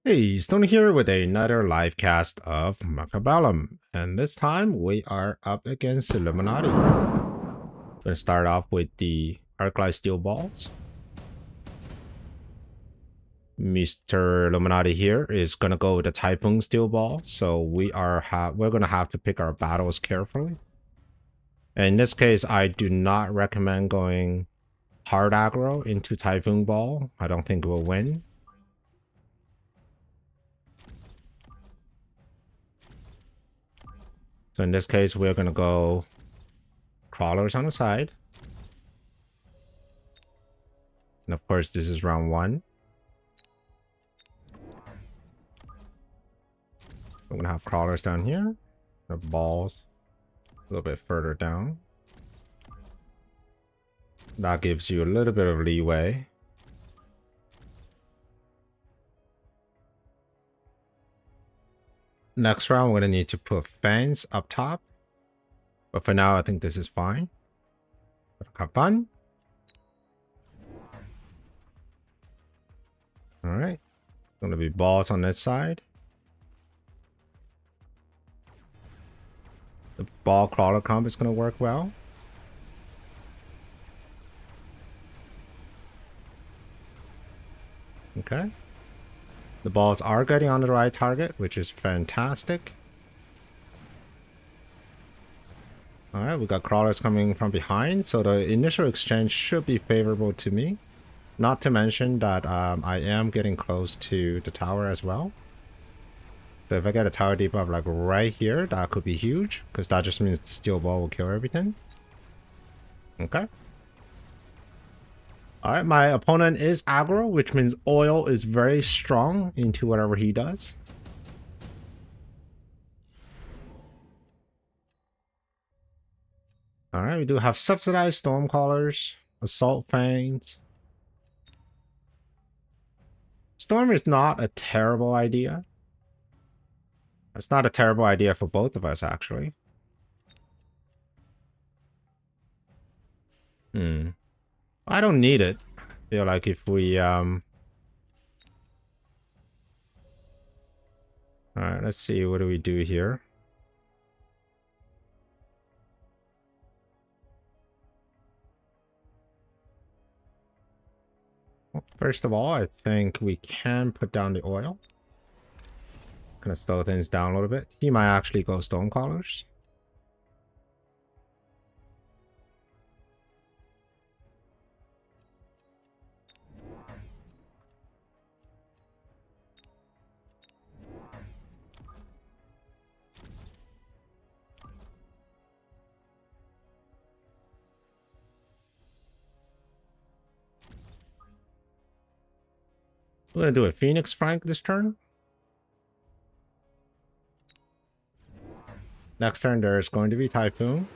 Hey, Stoney here with another live cast of Mechabellum, and this time we are up against Illuminati. Gonna start off with the Arclight Steel Balls. Mr. Illuminati here is gonna go with the Typhoon Steel Ball, so we're gonna have to pick our battles carefully. And in this case, I do not recommend going hard aggro into Typhoon Ball. I don't think we'll win. So in this case, we're gonna go crawlers on the side. And of course, this is round one. I'm gonna have crawlers down here. The balls a little bit further down. That gives you a little bit of leeway. Next round, we're gonna need to put fans up top. But for now, I think this is fine. Have fun. All right. Gonna be balls on this side. The ball crawler combo is gonna work well. Okay. The balls are getting on the right target, which is fantastic. All right, we got crawlers coming from behind, so the initial exchange should be favorable to me. Not to mention that I am getting close to the tower as well. So if I get a tower debuff like right here, that could be huge, because that just means the steel ball will kill everything. Okay. Alright, my opponent is aggro, which means oil is very strong into whatever he does. Alright, we do have subsidized Stormcallers, Assault Fangs. Storm is not a terrible idea. It's not a terrible idea for both of us, actually. I don't need it. I feel like if we Alright, let's see, what do we do here? Well, first of all, I think we can put down the oil. Gonna slow things down a little bit. He might actually go Stonecallers. We're gonna do a Phoenix Frank this turn. Next turn, there's going to be Typhoon.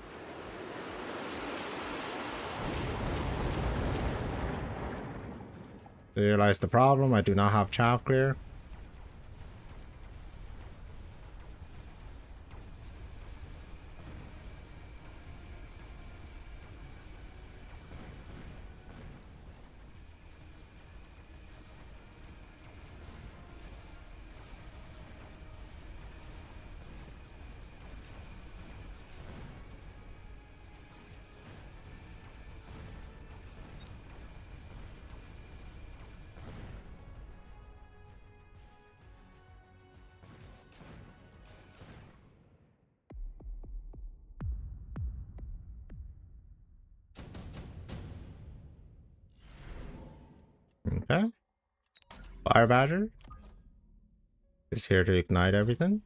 Realize the problem. I do not have Chaff Clear. Okay. Fire Badger is here to ignite everything.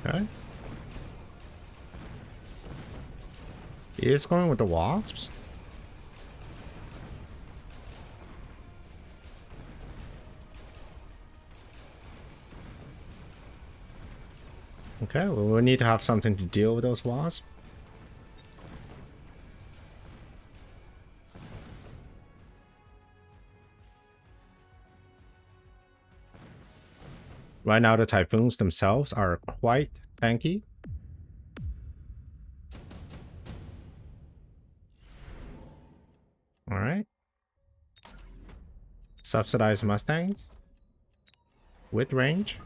Okay. He is going with the wasps. Okay, well, we need to have something to deal with those wasps. Right now, the typhoons themselves are quite tanky. All right. Subsidized Mustangs with range.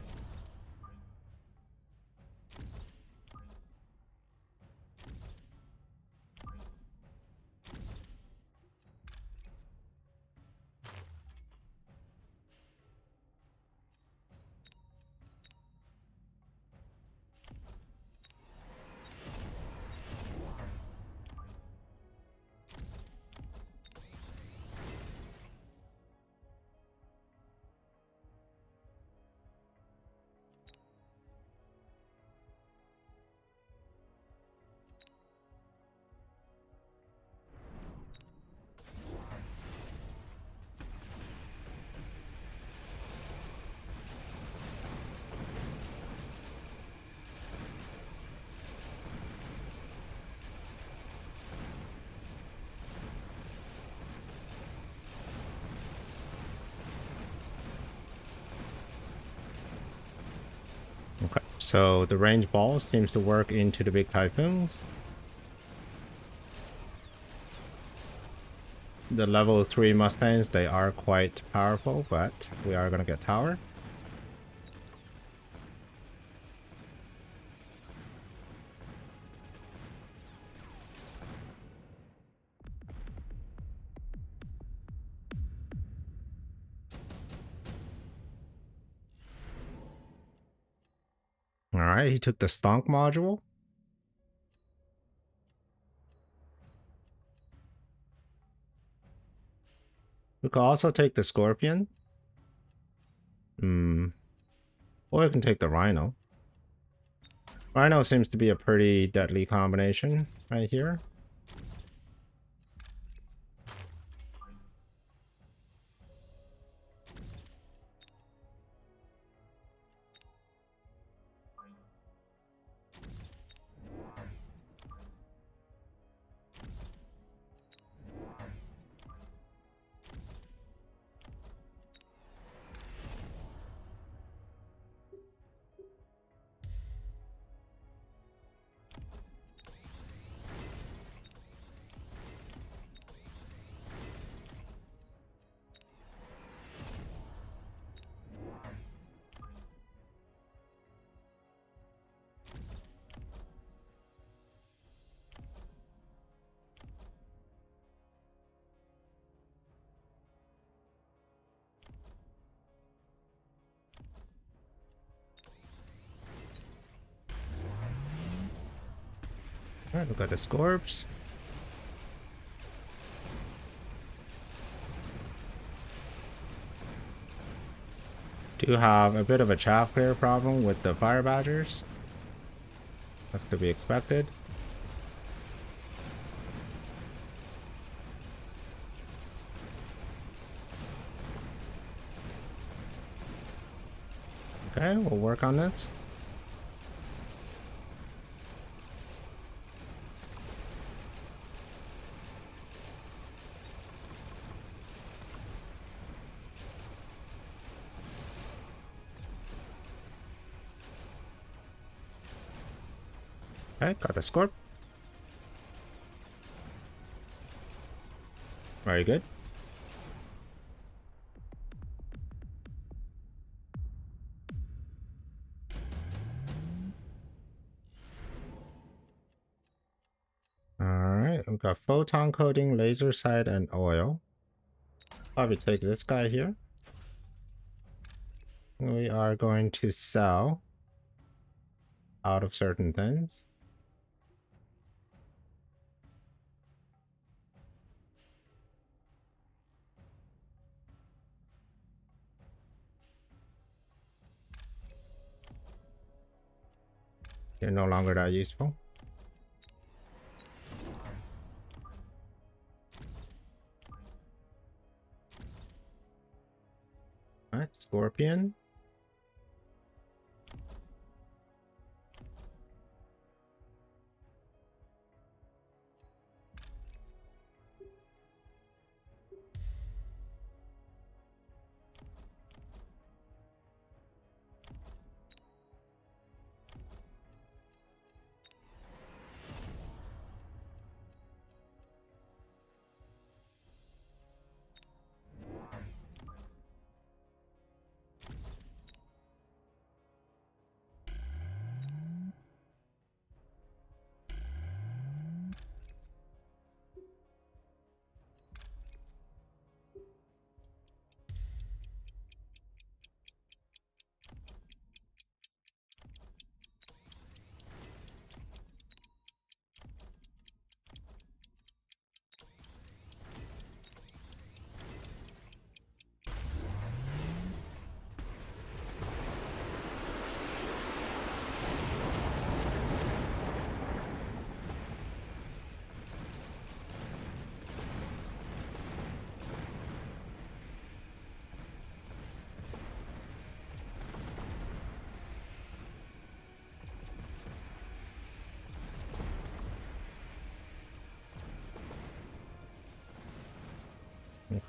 Okay, so the range ball seems to work into the big typhoons. The level 3 Mustangs, they are quite powerful, but we are going to get tower. All right, he took the stonk module. We could also take the scorpion. Or we can take the rhino. Rhino seems to be a pretty deadly combination right here. All right, we got the Scorps. Do have a bit of a chaff clear problem with the fire badgers. That's to be expected. Okay, we'll work on this. Okay, got the Scorp. Very good. Alright, we've got photon coating, laser sight, and oil. Probably take this guy here. We are going to sell out of certain things. They're no longer that useful. Alright, Scorpion.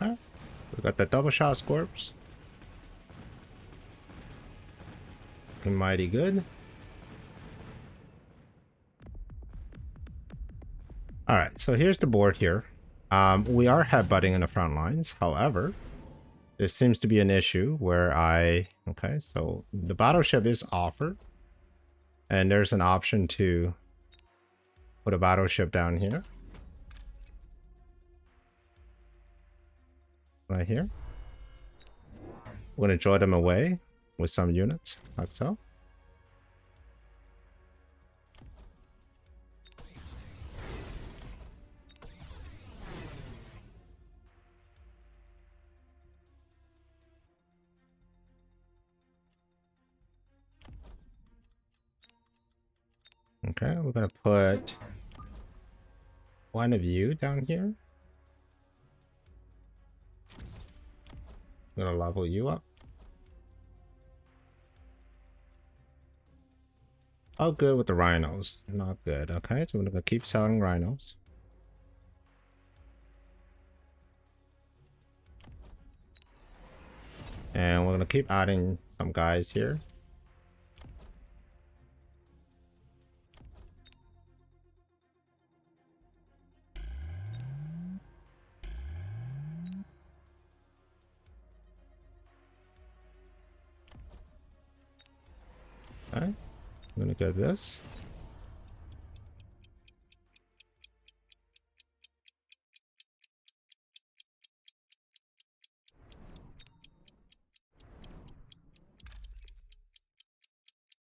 Okay. We got the double shot Scorps. Looking mighty good. Alright, so here's the board here. We are headbutting in the front lines. However, there seems to be an issue where okay, so the battleship is offered. And there's an option to put a battleship down here. Right here. We're going to draw them away with some units, like so. Okay, we're going to put one of you down here. I'm going to level you up. Oh, good with the rhinos. Not good. Okay, so we're going to keep selling rhinos. And we're going to keep adding some guys here. Okay, I'm going to get this.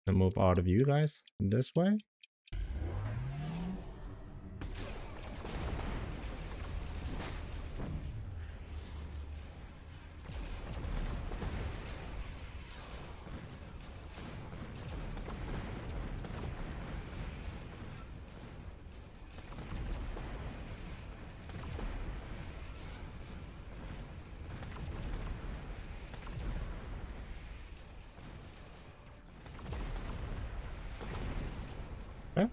And move all of you guys this way. Okay.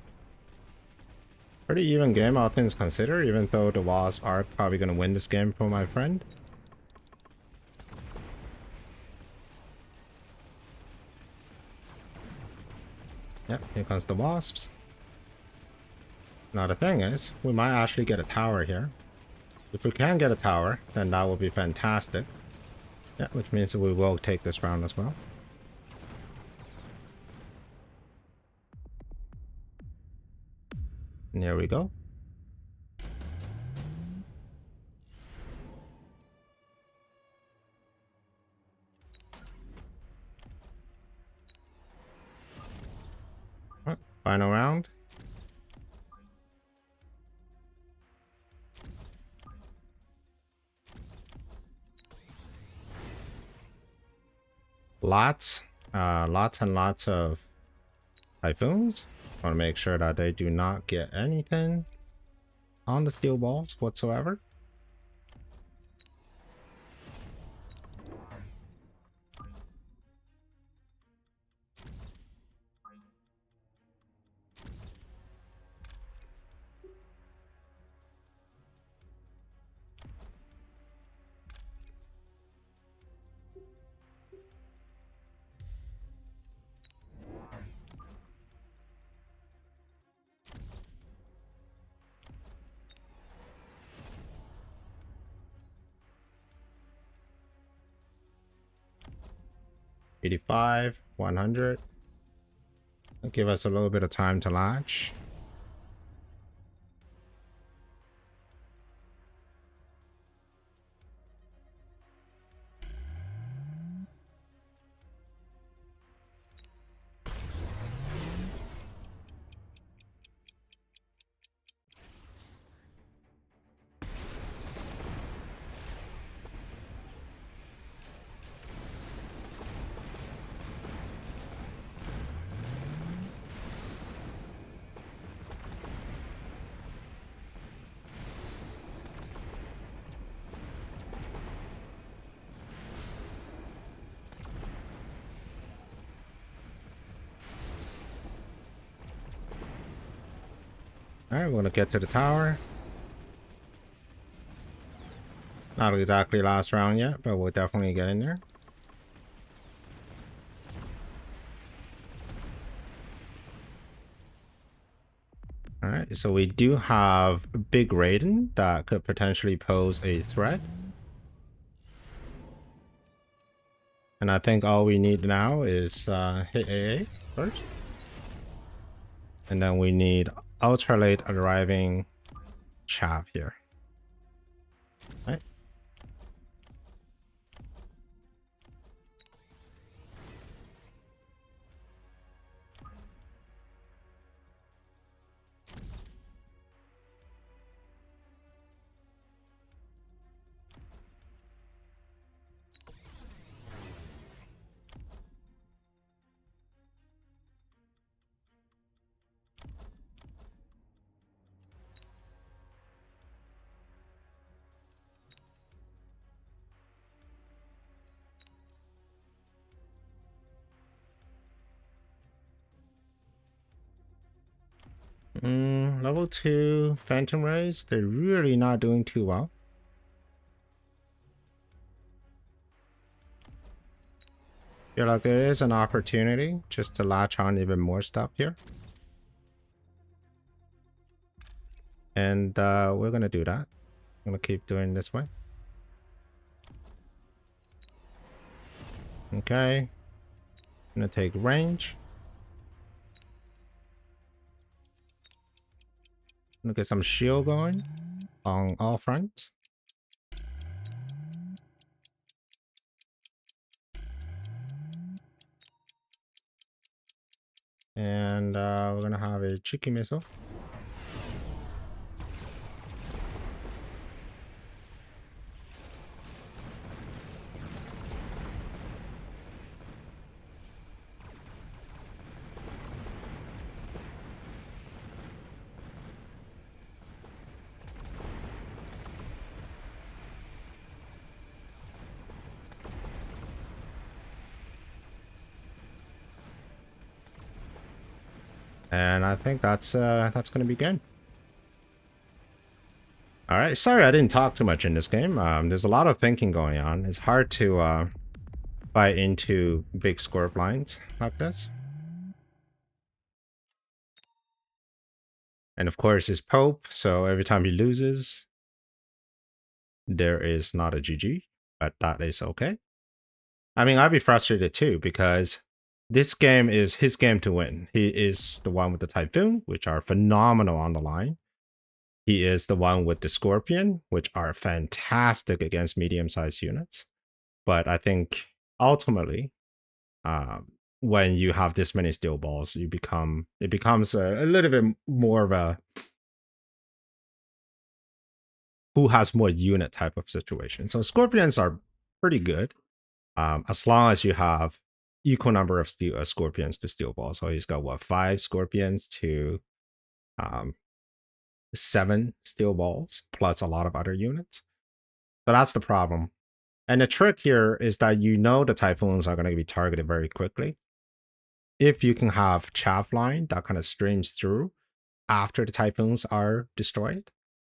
Pretty even game, all things considered, even though the Wasps are probably going to win this game for my friend. Yep, here comes the Wasps. Now the thing is, we might actually get a tower here. If we can get a tower, then that will be fantastic. Yeah, which means that we will take this round as well. And here we go. Alright, final round. Lots and lots of typhoons. Want to make sure that they do not get anything on the steel balls whatsoever. $85, 100. That'll give us a little bit of time to latch. Alright, we're gonna get to the tower. Not exactly last round yet, but we'll definitely get in there. Alright, so we do have Big Raiden that could potentially pose a threat. And I think all we need now is hit AA first. And then we need ultra late arriving chav here. Right? Level 2 Phantom Rays, they're really not doing too well. Feel like there is an opportunity just to latch on even more stuff here. And we're gonna do that. I'm gonna keep doing this way. Okay. Gonna take range. Gonna get some shield going on all fronts. And we're gonna have a cheeky missile. And I think that's gonna be good. All right, sorry I didn't talk too much in this game. There's a lot of thinking going on. It's hard to fight into big score blinds like this. And of course, it's Pope, so every time he loses, there is not a GG, but that is okay. I mean, I'd be frustrated too, because this game is his game to win. He is the one with the Typhoon, which are phenomenal on the line. He is the one with the Scorpion, which are fantastic against medium-sized units. But I think ultimately, when you have this many steel balls, it becomes a little bit more of a who has more unit type of situation. So Scorpions are pretty good, as long as you have equal number of scorpions to steel balls. So he's got what, 5 scorpions to 7 steel balls plus a lot of other units. So that's the problem. And the trick here is that the typhoons are going to be targeted very quickly. If you can have chaff line that kind of streams through after the typhoons are destroyed,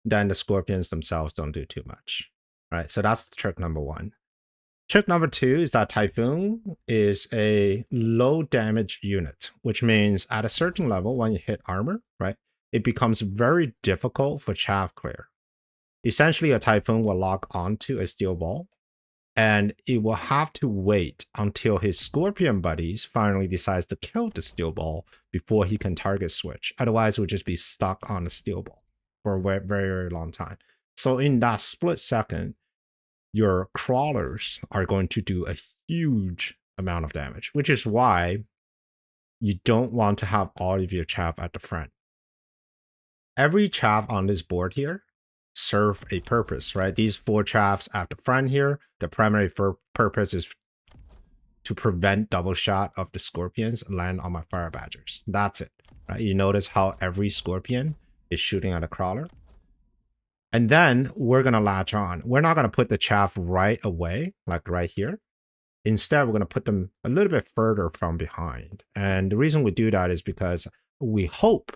then the scorpions themselves don't do too much. Right? So that's trick number 1. Trick number 2 is that Typhoon is a low damage unit, which means at a certain level, when you hit armor, right, it becomes very difficult for chaff clear. Essentially, a Typhoon will lock onto a steel ball, and it will have to wait until his scorpion buddies finally decides to kill the steel ball before he can target switch. Otherwise, it will just be stuck on the steel ball for a very, very long time. So in that split second, your crawlers are going to do a huge amount of damage, which is why you don't want to have all of your chaff at the front. Every chaff on this board here serve a purpose, right? These 4 chaffs at the front here, the primary purpose is to prevent double shot of the scorpions land on my fire badgers. That's it, right? You notice how every scorpion is shooting at a crawler. And then we're going to latch on. We're not going to put the chaff right away, like right here. Instead, we're going to put them a little bit further from behind. And the reason we do that is because we hope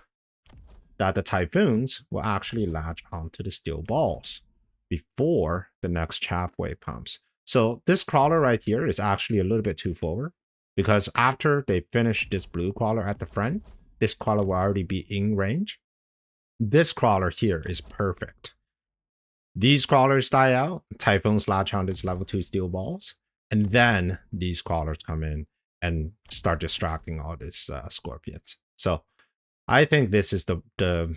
that the typhoons will actually latch onto the steel balls before the next chaff wave comes. So this crawler right here is actually a little bit too forward, because after they finish this blue crawler at the front, this crawler will already be in range. This crawler here is perfect. These crawlers die out, typhoons latch on this level 2 steel balls, and then these crawlers come in and start distracting all these scorpions. So I think this is the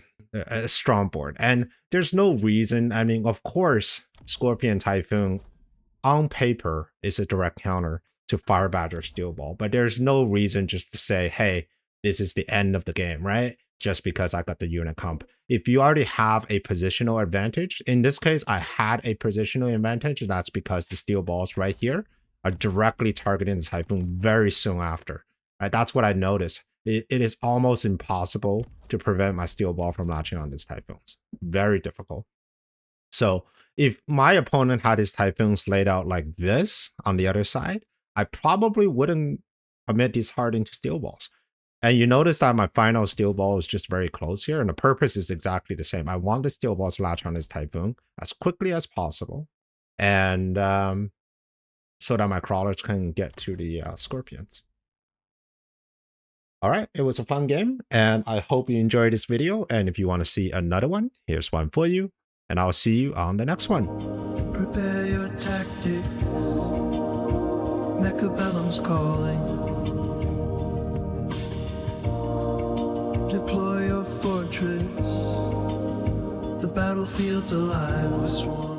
strong board, and there's no reason. I mean, of course, Scorpion Typhoon on paper is a direct counter to Fire Badger Steel Ball, but there's no reason just to say, hey, this is the end of the game, right? Just because I got the unit comp. If you already have a positional advantage, in this case, I had a positional advantage, and that's because the steel balls right here are directly targeting the Typhoon very soon after. Right? That's what I noticed. It is almost impossible to prevent my steel ball from latching on these Typhoons. Very difficult. So if my opponent had his Typhoons laid out like this on the other side, I probably wouldn't commit these hard into steel balls. And you notice that my final steel ball is just very close here, and the purpose is exactly the same. I want the steel ball to latch on this Typhoon as quickly as possible, and so that my crawlers can get to the scorpions. All right, it was a fun game, and I hope you enjoyed this video. And if you want to see another one, here's one for you, and I'll see you on the next one. Prepare your tactics. Mechabellum's calling. Deploy your fortress. The battlefield's alive with swarms.